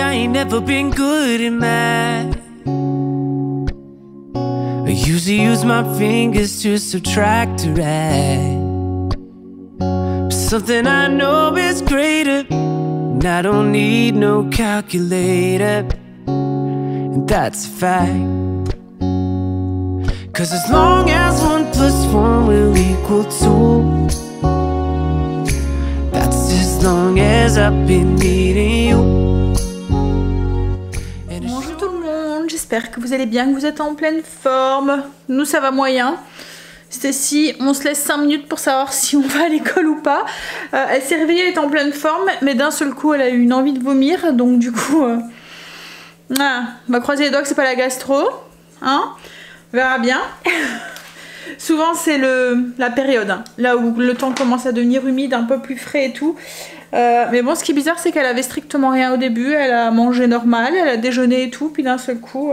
I ain't never been good at math. I usually use my fingers to subtract or add. But something I know is greater, and I don't need no calculator, and that's a fact. 'Cause as long as 1 + 1 will equal 2, that's as long as I've been needing you. Bonjour tout le monde, j'espère que vous allez bien, que vous êtes en pleine forme. Nous ça va moyen. Stécie, on se laisse 5 minutes pour savoir si on va à l'école ou pas. Elle s'est réveillée, elle est en pleine forme, mais d'un seul coup elle a eu une envie de vomir, donc du coup on va croiser les doigts que c'est pas la gastro, hein. On verra bien. Souvent c'est la période, hein, là où le temps commence à devenir humide, un peu plus frais et tout. Mais bon, ce qui est bizarre, c'est qu'elle avait strictement rien au début. Elle a mangé normal, elle a déjeuné et tout, puis d'un seul coup,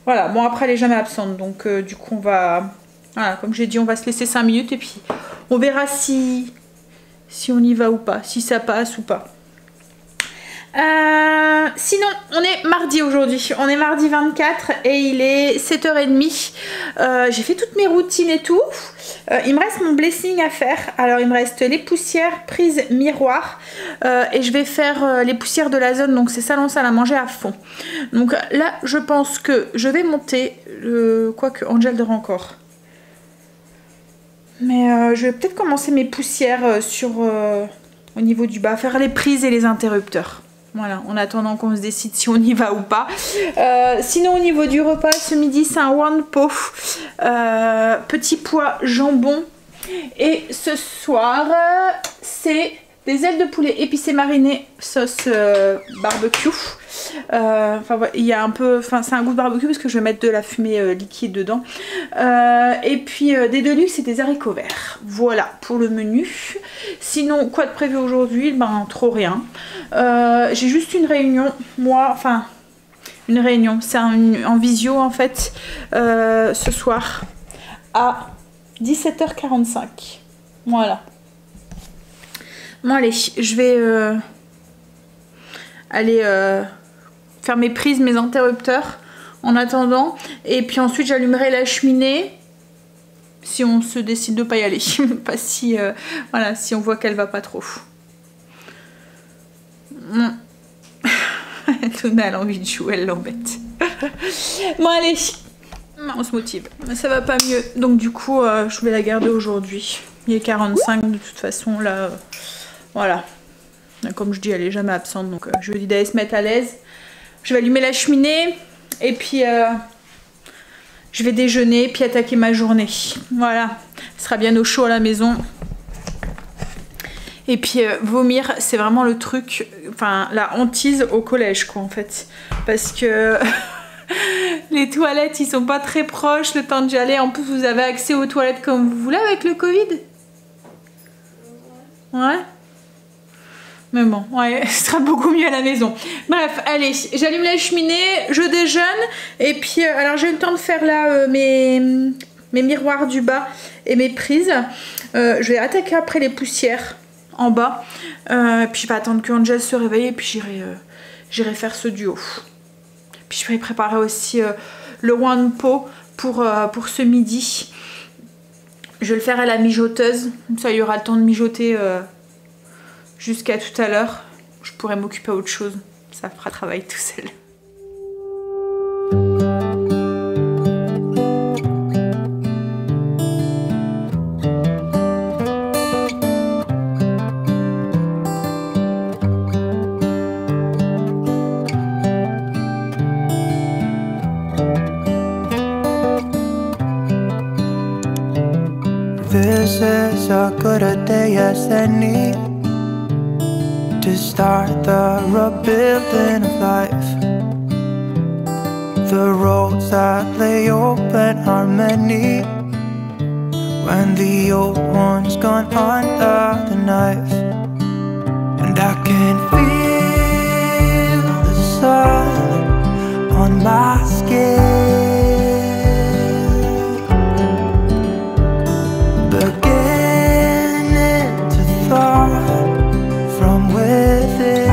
voilà. Bon, après, elle est jamais absente, donc du coup, on va, voilà, comme j'ai dit, on va se laisser 5 minutes et puis on verra si on y va ou pas, si ça passe ou pas. Sinon, on est mardi aujourd'hui, on est mardi 24 et il est 7h30. J'ai fait toutes mes routines et tout. Il me reste mon blessing à faire. Alors il me reste les poussières, prise, miroir, et je vais faire les poussières de la zone, donc c'est salon salle à manger à fond. Donc là je pense que je vais monter quoique Angel dort encore, mais je vais peut-être commencer mes poussières au niveau du bas, faire les prises et les interrupteurs. Voilà, en attendant qu'on se décide si on y va ou pas. Sinon, au niveau du repas, ce midi, c'est un one pot. Petit pois jambon. Et ce soir, c'est des ailes de poulet épicées marinées, sauce barbecue. Enfin, il y a un peu, enfin, c'est un goût de barbecue parce que je vais mettre de la fumée liquide dedans. Et puis des Deluxe et des haricots verts. Voilà pour le menu. Sinon, quoi de prévu aujourd'hui? Ben, trop rien. J'ai juste une réunion, moi, enfin, une réunion, c'est en visio en fait, ce soir à 17h45. Voilà. Bon allez, je vais aller faire mes prises, mes interrupteurs en attendant. Et puis ensuite j'allumerai la cheminée si on se décide de pas y aller. Pas si, voilà, si on voit qu'elle va pas trop. Luna a envie de jouer, elle l'embête. Bon allez, on se motive. Ça va pas mieux, donc du coup je vais la garder aujourd'hui. Il est 45 de toute façon là. Voilà, comme je dis, elle est jamais absente, donc je lui dis d'aller se mettre à l'aise. Je vais allumer la cheminée et puis je vais déjeuner puis attaquer ma journée. Voilà, ce sera bien au chaud à la maison. Et puis vomir, c'est vraiment le truc, enfin la hantise au collège quoi en fait. Parce que les toilettes ils sont pas très proches le temps d'y aller. En plus vous avez accès aux toilettes comme vous voulez avec le Covid. Ouais. Mais bon, ouais, ce sera beaucoup mieux à la maison. Bref, allez, j'allume la cheminée, je déjeune. Et puis, alors j'ai eu le temps de faire là mes miroirs du bas et mes prises. Je vais attaquer après les poussières en bas. Puis je vais attendre que Angel se réveille et puis j'irai faire ce duo. Puis je vais préparer aussi le one pot pour ce midi. Je vais le faire à la mijoteuse. Comme ça, il y aura le temps de mijoter jusqu'à tout à l'heure. Je pourrais m'occuper à autre chose. Ça fera travail tout seul. This is as good a day as any to start the rebuilding of life. The roads that lay open are many when the old one's gone under the knife. And I can feel the sun on my skin, beginning to thaw from within.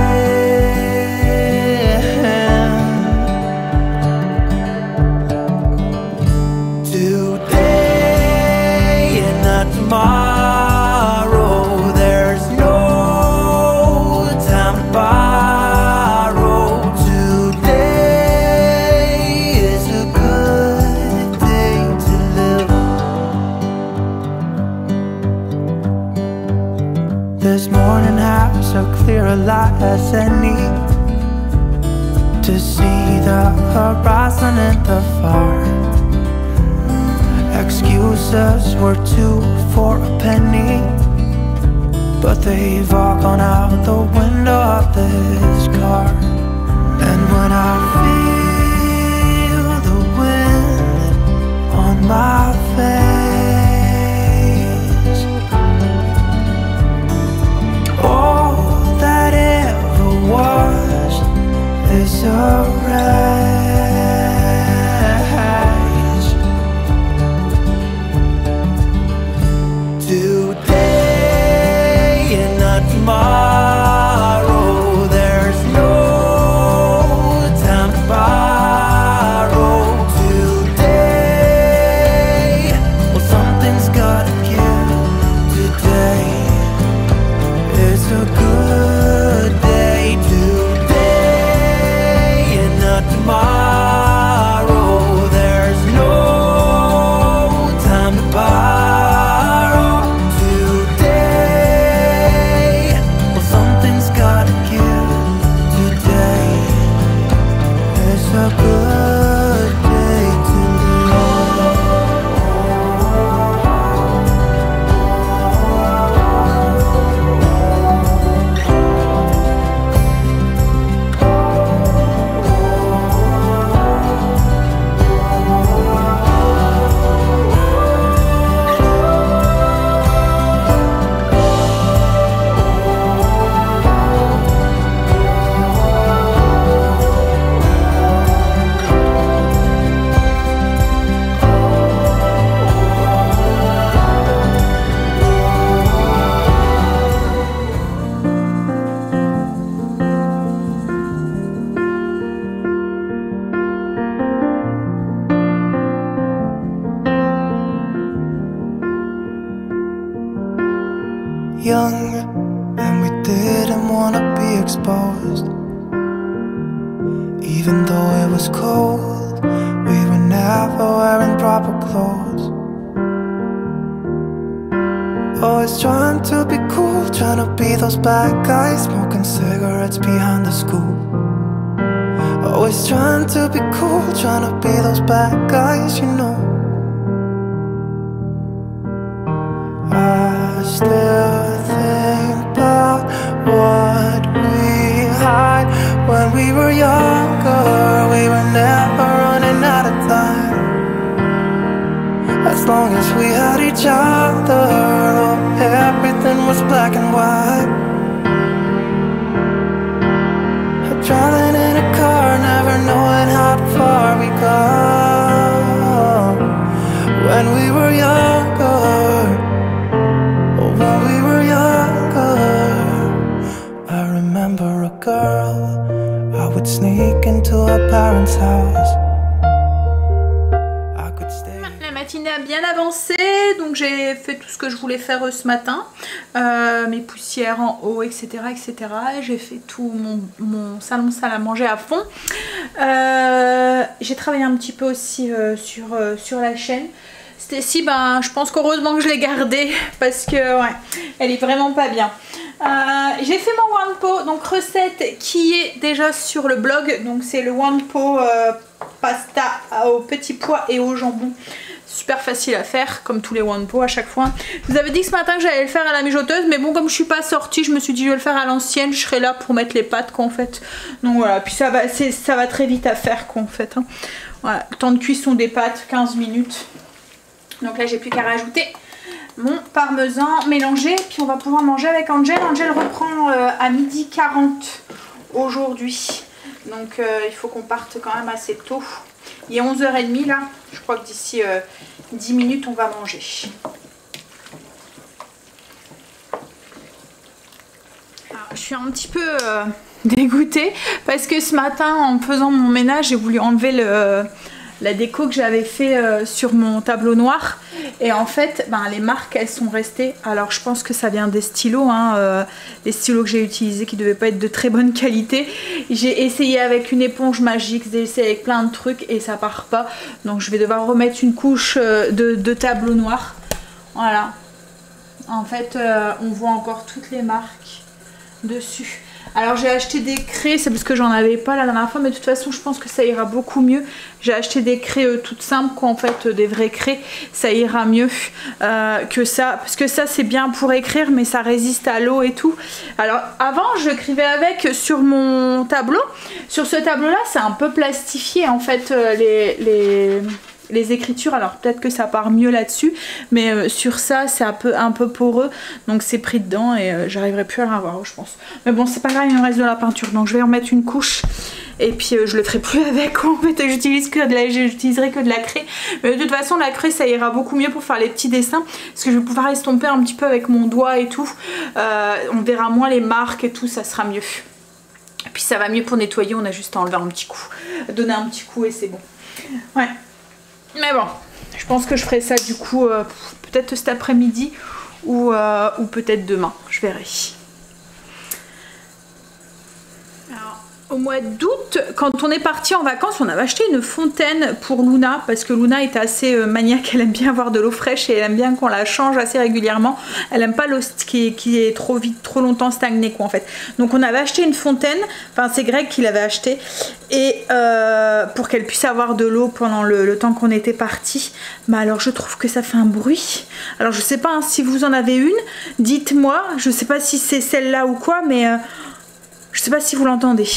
This morning has a clearer light as any, to see the horizon and the far. Excuses were 2 for a penny, but they've all gone out the window of this car. And when I feel the wind on my face, all that ever was is a race. Today and not tomorrow, there's no time to borrow. Today, well, something's gotta give. Today is a good day. Today and not tomorrow, there's no time to borrow. Today, well, something's gotta give. Today is a good day to young, and we didn't wanna be exposed. Even though it was cold, we were never wearing proper clothes. Always trying to be cool, trying to be those bad guys, smoking cigarettes behind the school. Always trying to be cool, trying to be those bad guys, you know. I still think about what we had when we were younger. We were never running out of time. As long as we had each other, oh, everything was black and white. Driving in a car, never knowing how far we go. When we were younger, when we were younger, I remember a girl, I would sneak into her parents' house. I could stay. La matinée a bien avancé, donc j'ai fait tout ce que je voulais faire ce matin, mes poussières en haut, etc. etc. J'ai fait tout mon salon salle à manger à fond. J'ai travaillé un petit peu aussi sur la chaîne. Stacy, ben, je pense qu'heureusement que je l'ai gardée parce que ouais, elle est vraiment pas bien. J'ai fait mon Wanpo, donc recette qui est déjà sur le blog. Donc c'est le Wanpo pasta aux petits pois et au jambon. Super facile à faire, comme tous les Wanpo à chaque fois. Je vous avais dit que ce matin que j'allais le faire à la mijoteuse, mais bon, comme je suis pas sortie, je me suis dit je vais le faire à l'ancienne. Je serai là pour mettre les pâtes quoi en fait. Donc voilà, puis ça va très vite à faire quoi en fait. Hein. Voilà, temps de cuisson des pâtes, 15 minutes. Donc là j'ai plus qu'à rajouter mon parmesan mélangé, puis on va pouvoir manger avec Angel. Angel reprend à 12h40 aujourd'hui, donc il faut qu'on parte quand même assez tôt. Il est 11h30 là, je crois que d'ici 10 minutes on va manger. Alors, je suis un petit peu dégoûtée parce que ce matin en faisant mon ménage j'ai voulu enlever la déco que j'avais fait sur mon tableau noir, et en fait ben, les marques elles sont restées. Alors je pense que ça vient des stylos, hein, les stylos que j'ai utilisés qui devaient pas être de très bonne qualité. J'ai essayé avec une éponge magique, j'ai essayé avec plein de trucs et ça part pas, donc je vais devoir remettre une couche de tableau noir. Voilà, En fait, on voit encore toutes les marques dessus. Alors j'ai acheté des craies, c'est parce que j'en avais pas la dernière fois, mais de toute façon je pense que ça ira beaucoup mieux. J'ai acheté des craies toutes simples, quoi, en fait, des vraies craies, ça ira mieux que ça, parce que ça c'est bien pour écrire, mais ça résiste à l'eau et tout. Alors avant j'écrivais avec sur mon tableau, sur ce tableau là c'est un peu plastifié en fait les écritures, alors peut-être que ça part mieux là-dessus, mais sur ça c'est un peu poreux, donc c'est pris dedans et j'arriverai plus à le revoir, je pense. Mais bon, c'est pas grave, il me reste de la peinture, donc je vais en mettre une couche et puis je le ferai plus avec. En fait, j'utiliserai que de la craie, mais de toute façon la craie ça ira beaucoup mieux pour faire les petits dessins, parce que je vais pouvoir estomper un petit peu avec mon doigt et tout. On verra moins les marques et tout, ça sera mieux. Et puis ça va mieux pour nettoyer, on a juste à enlever un petit coup, donner un petit coup et c'est bon. Ouais. Mais bon, je pense que je ferai ça du coup peut-être cet après-midi ou peut-être demain, je verrai. Alors, au mois d'août, quand on est parti en vacances, on avait acheté une fontaine pour Luna, parce que Luna est assez maniaque, elle aime bien avoir de l'eau fraîche et elle aime bien qu'on la change assez régulièrement. Elle aime pas l'eau qui est trop longtemps stagnée, quoi, en fait. Donc on avait acheté une fontaine, enfin c'est Greg qui l'avait acheté, et pour qu'elle puisse avoir de l'eau pendant le temps qu'on était parti. Mais alors je trouve que ça fait un bruit. Alors je sais pas hein, si vous en avez une, dites-moi, je sais pas si c'est celle-là ou quoi, mais je sais pas si vous l'entendez.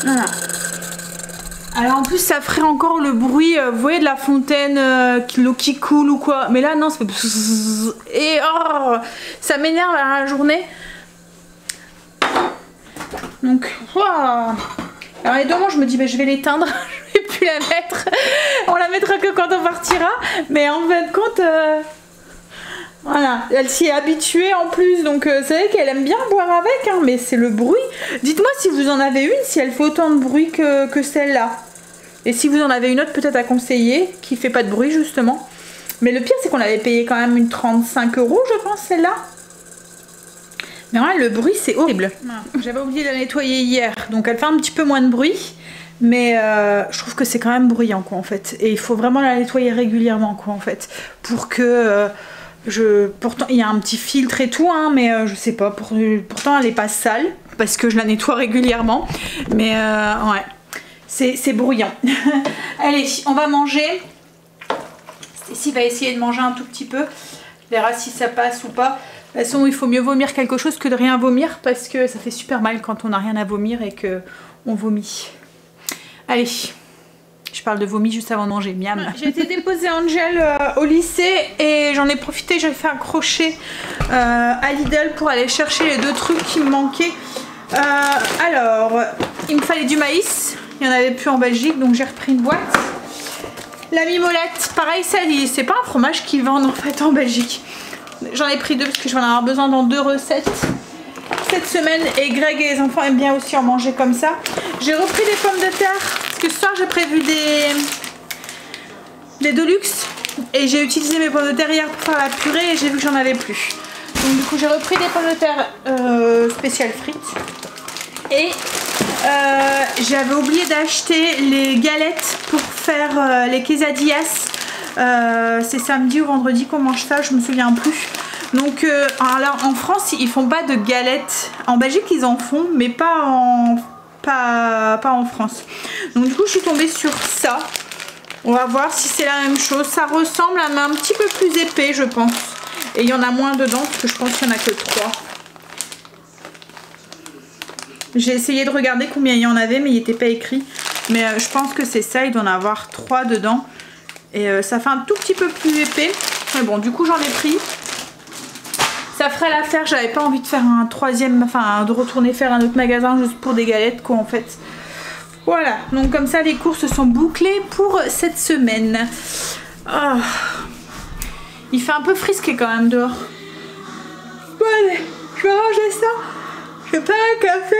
Voilà. Alors en plus ça ferait encore le bruit, vous voyez, de la fontaine, l'eau qui coule ou quoi. Mais là non, ça fait... Et oh, ça m'énerve à la journée. Donc, wow. Alors évidemment je me dis, bah, je vais l'éteindre, je vais plus la mettre. On la mettra que quand on partira. Mais en fin de compte... Voilà, elle s'y est habituée en plus, donc c'est vrai qu'elle aime bien boire avec, hein, mais c'est le bruit. Dites-moi si vous en avez une, si elle fait autant de bruit que celle-là. Et si vous en avez une autre peut-être à conseiller, qui fait pas de bruit justement. Mais le pire c'est qu'on avait payé quand même une 35 € je pense celle-là. Mais ouais, le bruit c'est horrible. J'avais oublié de la nettoyer hier, donc elle fait un petit peu moins de bruit. Mais je trouve que c'est quand même bruyant quoi en fait. Et il faut vraiment la nettoyer régulièrement quoi en fait. Pour que... pourtant il y a un petit filtre et tout hein, mais je sais pas, pourtant elle est pas sale parce que je la nettoie régulièrement, mais ouais c'est bruyant. Allez, on va manger. Stécie va essayer de manger un tout petit peu, on verra si ça passe ou pas. De toute façon il faut mieux vomir quelque chose que de rien vomir, parce que ça fait super mal quand on n'a rien à vomir et que on vomit. Allez, je parle de vomi juste avant de manger, miam. J'ai été déposer Angel au lycée et j'en ai profité, j'ai fait un crochet à Lidl pour aller chercher les 2 trucs qui me manquaient. Alors, il me fallait du maïs, il n'y en avait plus en Belgique, donc j'ai repris une boîte. La mimolette, pareil, ça c'est pas un fromage qu'ils vendent en fait en Belgique. J'en ai pris 2 parce que je vais en avoir besoin dans 2 recettes cette semaine, et Greg et les enfants aiment bien aussi en manger comme ça. J'ai repris des pommes de terre parce que ce soir j'ai prévu des Deluxe et j'ai utilisé mes pommes de terre hier pour faire la purée et j'ai vu que j'en avais plus. Donc du coup j'ai repris des pommes de terre spéciales frites, et j'avais oublié d'acheter les galettes pour faire les quesadillas. C'est samedi ou vendredi qu'on mange ça, je me souviens plus. Donc alors en France ils font pas de galettes, en Belgique ils en font mais pas en France. Donc du coup je suis tombée sur ça. On va voir si c'est la même chose. Ça ressemble à un petit peu plus épais je pense. Et il y en a moins dedans parce que je pense qu'il n'y en a que 3. J'ai essayé de regarder combien il y en avait mais il n'était pas écrit. Mais je pense que c'est ça, il doit en avoir 3 dedans. Et ça fait un tout petit peu plus épais. Mais bon du coup j'en ai pris. Ça ferait l'affaire, j'avais pas envie de faire un troisième, enfin de retourner faire un autre magasin juste pour des galettes quoi en fait. Voilà, donc comme ça les courses sont bouclées pour cette semaine. Oh. Il fait un peu frisqué quand même dehors. Bon allez, je vais ranger ça. Je vais faire un café.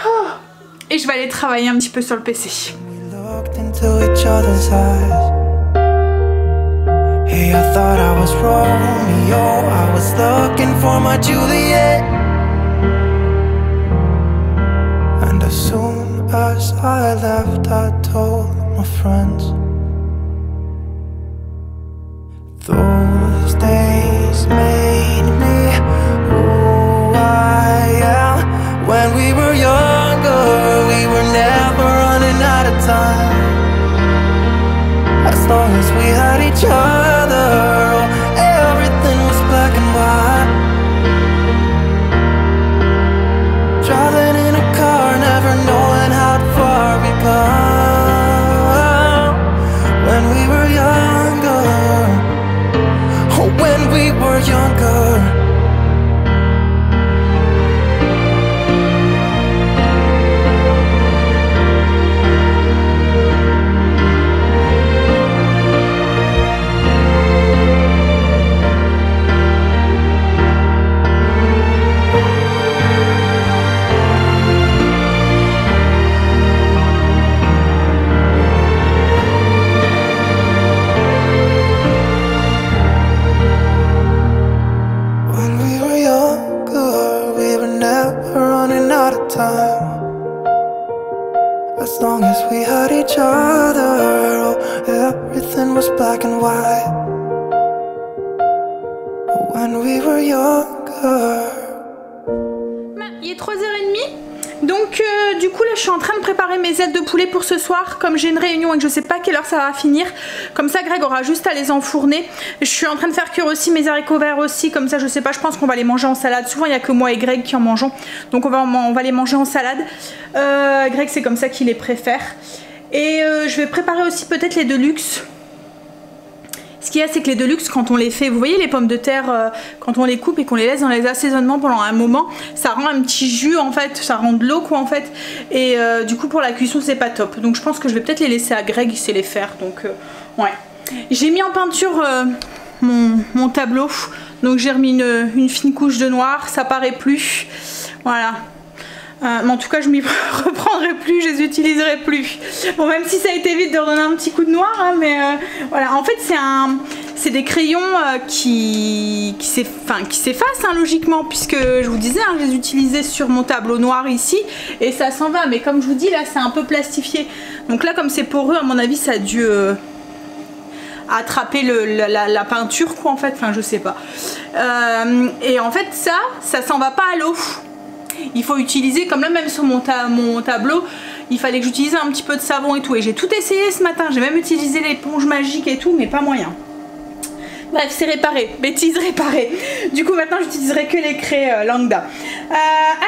Oh. Et je vais aller travailler un petit peu sur le PC. Hey, I thought I was Romeo, I was looking for my Juliet. And as soon as I left, I told my friends. Those days made me who I am. When we were younger, we were never running out of time. As long as we had each other, oh, everything was black and white. Driving in a car, never knowing how far we come. When we were younger, oh, when we were younger. As long as we had each other, oh, everything was black and white. When we were younger. Il est 3h30. Donc du coup là je suis en train de préparer mes ailes de poulet pour ce soir. Comme j'ai une réunion et que je sais pas quelle heure ça va finir, comme ça Greg aura juste à les enfourner. Je suis en train de faire cuire aussi mes haricots verts aussi, comme ça je sais pas, je pense qu'on va les manger en salade. Souvent il n'y a que moi et Greg qui en mangeons, donc on va les manger en salade. Greg c'est comme ça qu'il les préfère. Et je vais préparer aussi peut-être les Deluxe. Ce qu'il y a, c'est que les Deluxe, quand on les fait, vous voyez les pommes de terre, quand on les coupe et qu'on les laisse dans les assaisonnements pendant un moment, ça rend un petit jus en fait, ça rend de l'eau quoi en fait, et du coup pour la cuisson c'est pas top. Donc je pense que je vais peut-être les laisser à Greg, il sait les faire, donc ouais. J'ai mis en peinture mon tableau, donc j'ai remis une fine couche de noir, ça paraît plus, voilà. Mais en tout cas je m'y reprendrai plus, je les utiliserai plus. Bon, même si ça a été vite de redonner un petit coup de noir, hein, mais voilà, en fait c'est des crayons qui s'effacent hein, logiquement, puisque je vous disais, hein, je les utilisais sur mon tableau noir ici et ça s'en va, mais comme je vous dis là c'est un peu plastifié, donc là comme c'est poreux à mon avis ça a dû attraper la peinture quoi en fait, enfin je sais pas, et en fait ça s'en va pas à l'eau. Il faut utiliser, comme là même sur mon tableau, il fallait que j'utilise un petit peu de savon et tout. Et j'ai tout essayé ce matin, j'ai même utilisé l'éponge magique et tout, mais pas moyen. Bref, c'est réparé, bêtise réparée. Du coup maintenant j'utiliserai que les craies lambda.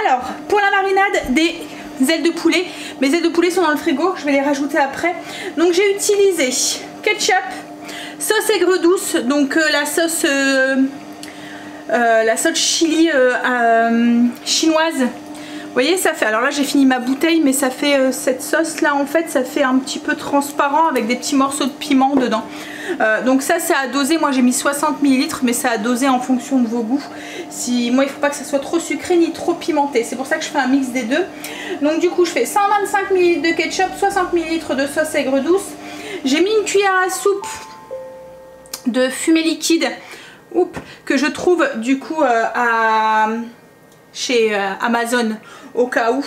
Alors, pour la marinade des ailes de poulet, mes ailes de poulet sont dans le frigo, je vais les rajouter après. Donc j'ai utilisé ketchup, sauce aigre douce, donc la sauce chili chinoise. Vous voyez ça fait, alors là j'ai fini ma bouteille, mais ça fait cette sauce là en fait ça fait un petit peu transparent avec des petits morceaux de piment dedans. Donc ça c'est à doser, moi j'ai mis 60 ml mais c'est à doser en fonction de vos goûts. Moi il faut pas que ça soit trop sucré ni trop pimenté, c'est pour ça que je fais un mix des deux. Donc du coup je fais 125 ml de ketchup, 60 ml de sauce aigre douce. J'ai mis une cuillère à soupe de fumée liquide que je trouve du coup chez Amazon au cas où,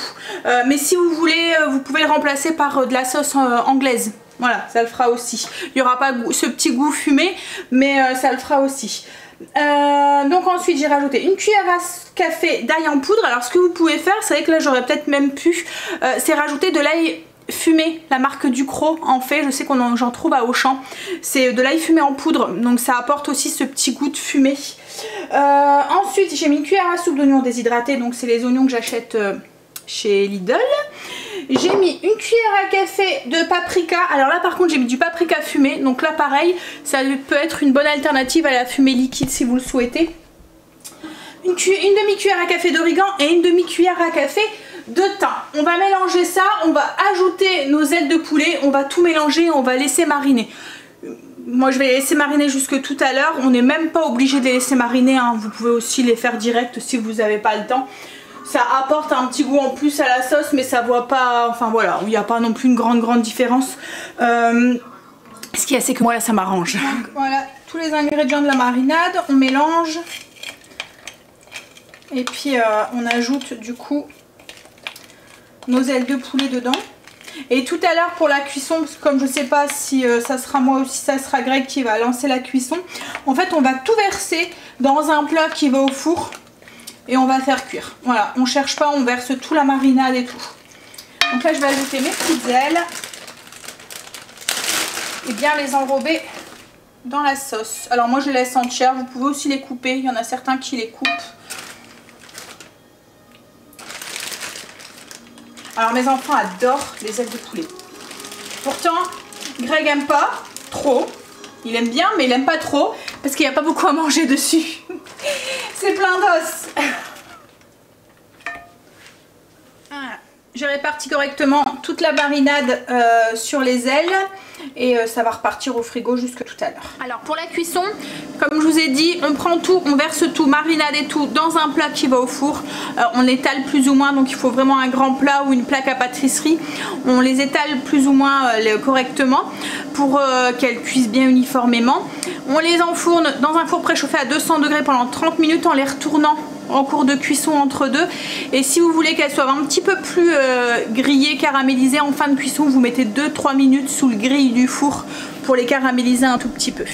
mais si vous voulez vous pouvez le remplacer par de la sauce anglaise, voilà, ça le fera aussi. Il n'y aura pas ce petit goût fumé, mais ça le fera aussi. Donc ensuite j'ai rajouté une cuillère à café d'ail en poudre. Alors ce que vous pouvez faire, c'est vrai que là j'aurais peut-être même pu, c'est rajouter de l'ail fumé, la marque Ducros en fait, je sais j'en trouve à Auchan, c'est de l'ail fumé en poudre, donc ça apporte aussi ce petit goût de fumée. Ensuite j'ai mis une cuillère à soupe d'oignons déshydratés, donc c'est les oignons que j'achète chez Lidl. J'ai mis une cuillère à café de paprika, alors là par contre j'ai mis du paprika fumé, donc là pareil, ça peut être une bonne alternative à la fumée liquide si vous le souhaitez. Une demi-cuillère à café d'origan et une demi-cuillère à café de thym. On va mélanger ça, on va ajouter nos ailes de poulet, on va tout mélanger, on va laisser mariner. Moi je vais les laisser mariner jusque tout à l'heure, on n'est même pas obligé de les laisser mariner, hein. Vous pouvez aussi les faire direct si vous n'avez pas le temps. Ça apporte un petit goût en plus à la sauce, mais ça voit pas, enfin voilà, il n'y a pas non plus une grande différence. Ce qu'il y a c'est que moi là ça m'arrange. Donc voilà, tous les ingrédients de la marinade, on mélange. Et puis on ajoute du coup nos ailes de poulet dedans. Et tout à l'heure pour la cuisson, parce que comme je sais pas si ça sera moi ou si ça sera Greg qui va lancer la cuisson, en fait on va tout verser dans un plat qui va au four et on va faire cuire. Voilà, on cherche pas, on verse tout la marinade et tout. Donc là je vais ajouter mes petites ailes et bien les enrober dans la sauce. Alors moi je les laisse entières, vous pouvez aussi les couper, il y en a certains qui les coupent. Alors mes enfants adorent les ailes de poulet. Pourtant, Greg aime pas trop. Il aime bien, mais il aime pas trop parce qu'il n'y a pas beaucoup à manger dessus. C'est plein d'os. Voilà. J'ai réparti correctement toute la marinade sur les ailes et ça va repartir au frigo jusque tout à l'heure. Alors pour la cuisson, comme je vous ai dit, on prend tout, on verse tout, marinade et tout dans un plat qui va au four. On étale plus ou moins, donc il faut vraiment un grand plat ou une plaque à pâtisserie. On les étale plus ou moins correctement pour qu'elles cuisent bien uniformément. On les enfourne dans un four préchauffé à 200 degrés pendant 30 minutes en les retournant en cours de cuisson entre deux. Et si vous voulez qu'elles soient un petit peu plus grillées, caramélisées en fin de cuisson, vous mettez 2-3 minutes sous le grill du four pour les caraméliser un tout petit peu.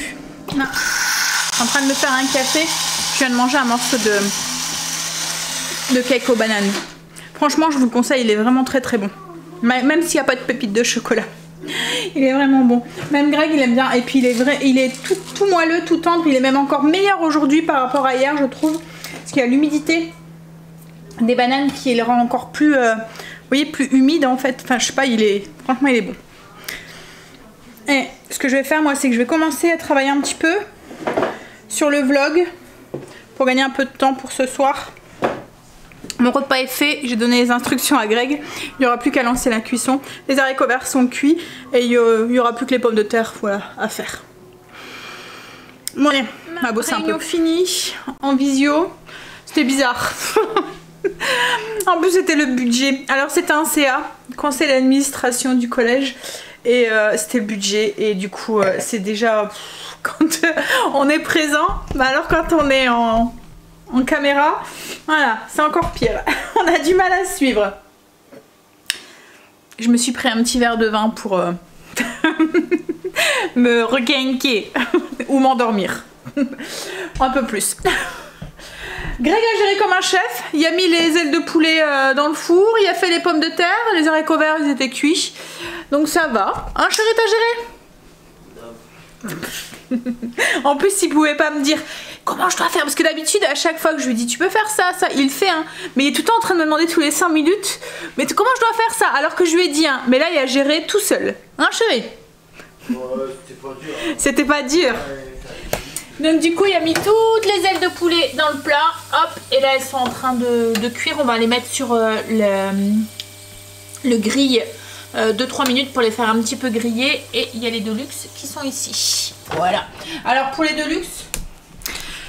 Non. Je suis en train de me faire un café. Je viens de manger un morceau de cake aux bananes. Franchement je vous le conseille, il est vraiment très très bon. Même s'il n'y a pas de pépites de chocolat. Il est vraiment bon. Même Greg il aime bien. Et puis il est tout moelleux, tout tendre. Il est même encore meilleur aujourd'hui par rapport à hier je trouve. Parce qu'il y a l'humidité des bananes qui les rend encore plus, vous voyez, plus humide en fait. Enfin, je sais pas, franchement, il est bon. Et ce que je vais faire, moi, c'est que je vais commencer à travailler un petit peu sur le vlog pour gagner un peu de temps pour ce soir. Mon repas est fait, j'ai donné les instructions à Greg. Il n'y aura plus qu'à lancer la cuisson. Les haricots verts sont cuits et il n'y aura plus que les pommes de terre, voilà, à faire. Bon, allez, on va bosser un peu. Réunion finie en visio. C'était bizarre. En plus c'était le budget. Alors c'était un CA, conseil d'administration du collège. Et c'était le budget. Et du coup c'est déjà quand on est présent. Bah alors quand on est en caméra, voilà, c'est encore pire. On a du mal à suivre. Je me suis pris un petit verre de vin pour me requinquer ou m'endormir. Un peu plus. Greg a géré comme un chef, il a mis les ailes de poulet dans le four, il a fait les pommes de terre, les haricots verts ils étaient cuits, donc ça va. Hein chérie, t'as géré? En plus il pouvait pas me dire comment je dois faire, parce que d'habitude à chaque fois que je lui dis tu peux faire ça, il le fait hein, mais il est tout le temps en train de me demander tous les 5 minutes mais comment je dois faire ça, alors que je lui ai dit hein, mais là il a géré tout seul. Hein chérie? Ouais, c'était pas dur. C'était pas dur. Donc du coup il a mis toutes les ailes de poulet dans le plat, hop, et là elles sont en train de cuire. On va les mettre sur le grill 2-3 minutes pour les faire un petit peu griller. Et il y a les Deluxe qui sont ici. Voilà. Alors pour les Deluxe,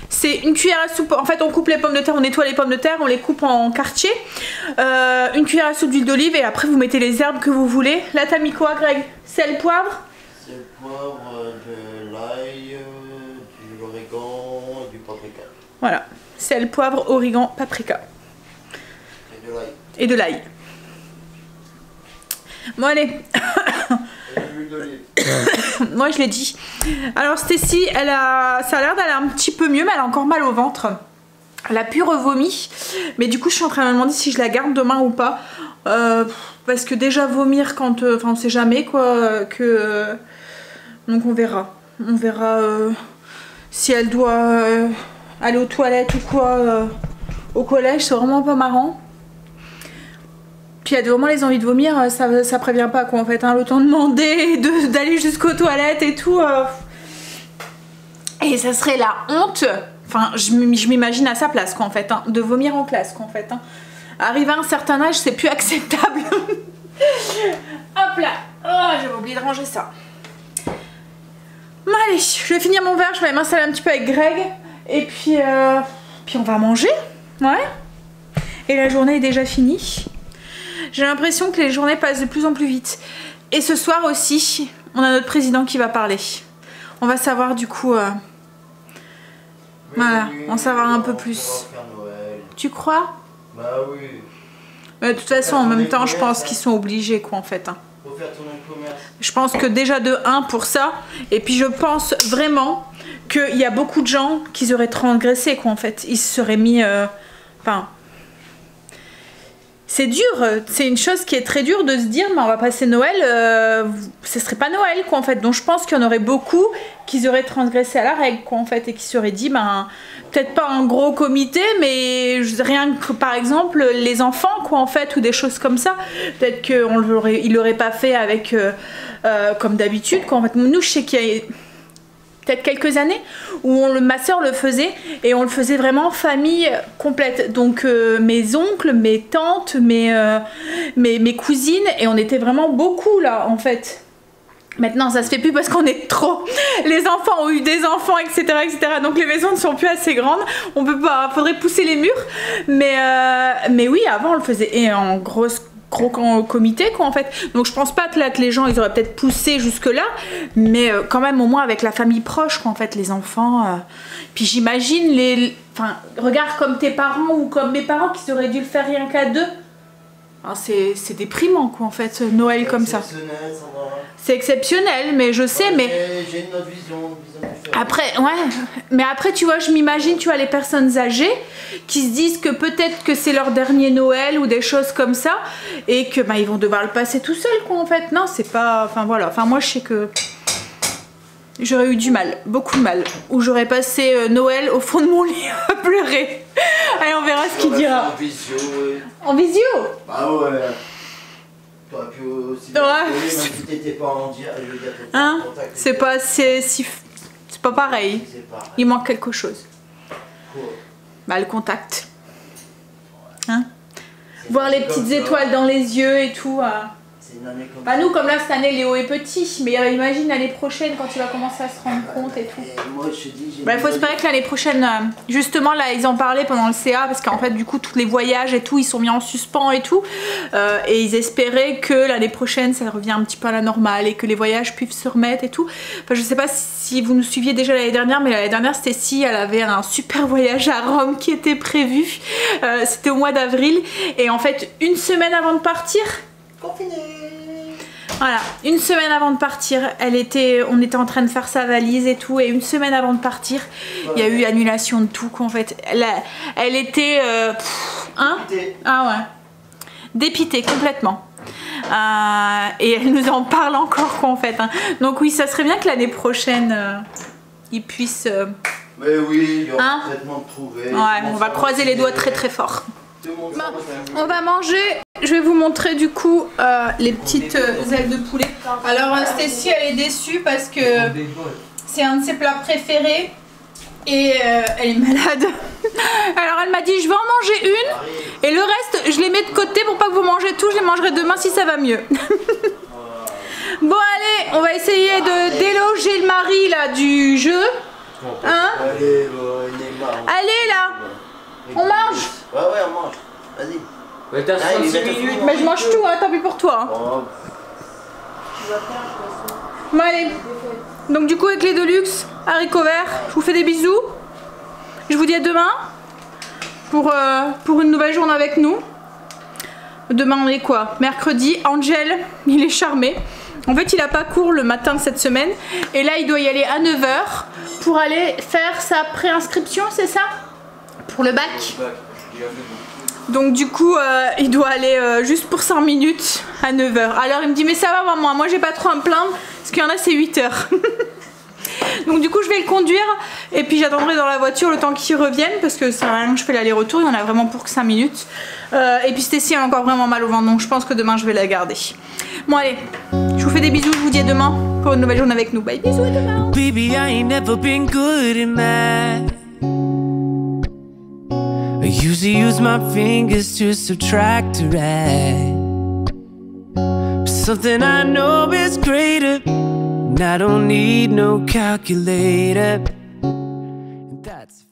c'est une cuillère à soupe. En fait on coupe les pommes de terre, on nettoie les pommes de terre, on les coupe en quartier. Une cuillère à soupe d'huile d'olive et après vous mettez les herbes que vous voulez. Là t'as mis quoi Greg? Sel, poivre? Sel, poivre, de l'ail, du origan, du paprika. Voilà, sel, poivre, origan, paprika. Et de l'ail. Et de l'ail. Bon allez. Et de l'huile d'olive. Moi je l'ai dit. Alors Stécie, ça a l'air d'aller un petit peu mieux, mais elle a encore mal au ventre. Elle a pu revomir. Mais du coup je suis en train de me demander si je la garde demain ou pas. Parce que déjà vomir quand... Enfin on sait jamais quoi. Donc on verra. On verra si elle doit aller aux toilettes ou quoi au collège. C'est vraiment pas marrant. Puis elle a vraiment les envies de vomir, ça prévient pas quoi en fait, hein, le temps de demander, d'aller jusqu'aux toilettes et tout. Et ça serait la honte, enfin je m'imagine à sa place quoi en fait, hein, de vomir en classe quoi en fait. Hein. Arrivé à un certain âge c'est plus acceptable. Hop là, oh, j'avais oublié de ranger ça. Bon allez, je vais finir mon verre, je vais m'installer un petit peu avec Greg. Et puis on va manger, ouais. Et la journée est déjà finie. J'ai l'impression que les journées passent de plus en plus vite. Et ce soir aussi, on a notre président qui va parler. On va savoir du coup... voilà, en savoir un peu plus. Tu crois? Bah oui. Mais de toute façon, en même temps, je pense qu'ils sont obligés quoi en fait. Hein. Faut faire ton commerce. Je pense que déjà de 1 pour ça. Et puis je pense vraiment qu'il y a beaucoup de gens qui auraient transgressé, quoi, en fait. Ils se seraient mis... Enfin... C'est dur, c'est une chose qui est très dure de se dire, mais on va passer Noël, ce serait pas Noël, quoi, en fait. Donc je pense qu'il y en aurait beaucoup qui auraient transgressé à la règle, quoi, en fait, et qui se seraient dit, ben, peut-être pas un gros comité, mais rien que, par exemple, les enfants, quoi, en fait, ou des choses comme ça. Peut-être qu'il l'aurait pas fait avec, comme d'habitude, quoi, en fait. Nous, je sais qu'il y a peut-être quelques années où ma soeur le faisait et on le faisait vraiment famille complète, donc mes oncles, mes tantes, mes cousines, et on était vraiment beaucoup là, en fait. Maintenant ça se fait plus parce qu'on est trop, les enfants ont eu des enfants, etc., etc., donc les maisons ne sont plus assez grandes, on peut pas, faudrait pousser les murs, mais oui, avant on le faisait, et en gros comité, quoi, en fait. Donc je pense pas que là que les gens ils auraient peut-être poussé jusque là, mais quand même au moins avec la famille proche, quoi, en fait, les enfants, puis j'imagine enfin regarde comme tes parents ou comme mes parents qui auraient dû le faire rien qu'à 2. C'est déprimant, quoi, en fait, Noël comme ça. C'est exceptionnel, mais je sais, mais j'ai une autre vision après, ouais, mais après, tu vois, je m'imagine, tu vois, les personnes âgées qui se disent que peut-être que c'est leur dernier Noël ou des choses comme ça, et que bah, ils vont devoir le passer tout seul, quoi, en fait. Non, c'est pas, enfin voilà, enfin moi je sais que j'aurais eu du mal, beaucoup de mal, ou j'aurais passé Noël au fond de mon lit à pleurer. Allez, on verra ce qu'il dira. En visio, ouais. En visio? Bah ouais. T'aurais pu aussi bien même si t'étais pas en direct, je veux dire, hein, c'est pas, c'est pas pareil. Il manque quelque chose. Quoi? Bah le contact. Hein? Voir les petites étoiles dans les yeux et tout. C'est une année comme Bah nous, comme là cette année Léo est petit, mais imagine l'année prochaine quand il va commencer à se rendre compte et tout. Et moi je te dis, Bah il faut espérer que l'année prochaine, justement là ils en parlaient pendant le CA, parce qu'en fait du coup tous les voyages et tout ils sont mis en suspens et tout, et ils espéraient que l'année prochaine ça revient un petit peu à la normale et que les voyages puissent se remettre et tout. Enfin je sais pas si vous nous suiviez déjà l'année dernière, mais l'année dernière Stécie elle avait un super voyage à Rome qui était prévu, c'était au mois d'avril, et en fait une semaine avant de partir, confiné. voilà, une semaine avant de partir, on était en train de faire sa valise et tout, et une semaine avant de partir, il y a eu annulation de tout, quoi, en fait. Elle était, hein? Ah ouais, dépitée complètement. Et elle nous en parle encore, quoi, en fait. Hein. Donc oui, ça serait bien que l'année prochaine, ils puissent. Mais oui, il y aura hein? un traitement de trouver. Ouais, on va croiser les doigts très très fort. On va manger. Je vais vous montrer du coup les petites ailes de poulet. Alors Stécie elle est déçue parce que c'est un de ses plats préférés et elle est malade. Alors elle m'a dit je vais en manger une et le reste je les mets de côté pour pas que vous mangez tout, je les mangerai demain si ça va mieux. Bon allez, on va essayer de déloger le mari là du jeu. Hein? Allez là, on mange. Ouais, on mange. Vas-y. Ouais, t'as 66 minutes. Mais je mange tout, hein, tant pis pour toi. Hein. Oh. Bon allez. Donc du coup avec les Deluxe, haricots verts, je vous fais des bisous. Je vous dis à demain pour une nouvelle journée avec nous. Demain on est quoi? Mercredi. Angel, il est charmé. En fait il a pas cours le matin de cette semaine. Et là il doit y aller à 9 h pour aller faire sa préinscription, c'est ça? Pour le bac. Donc du coup il doit aller juste pour 5 minutes à 9 h. Alors il me dit mais ça va maman, moi j'ai pas trop à me plaindre parce qu'il y en a c'est 8 h. Donc du coup je vais le conduire et puis j'attendrai dans la voiture le temps qu'il revienne parce que ça sert à rien que je fais l'aller-retour, il y en a vraiment pour que 5 minutes. Et puis Stécie a encore vraiment mal au ventre donc je pense que demain je vais la garder. Bon allez, je vous fais des bisous, je vous dis à demain pour une nouvelle journée avec nous. Bye, bisous, à demain. Baby, I ain't never been good at math. I usually use my fingers to subtract or add. But something I know is greater, and I don't need no calculator. And that's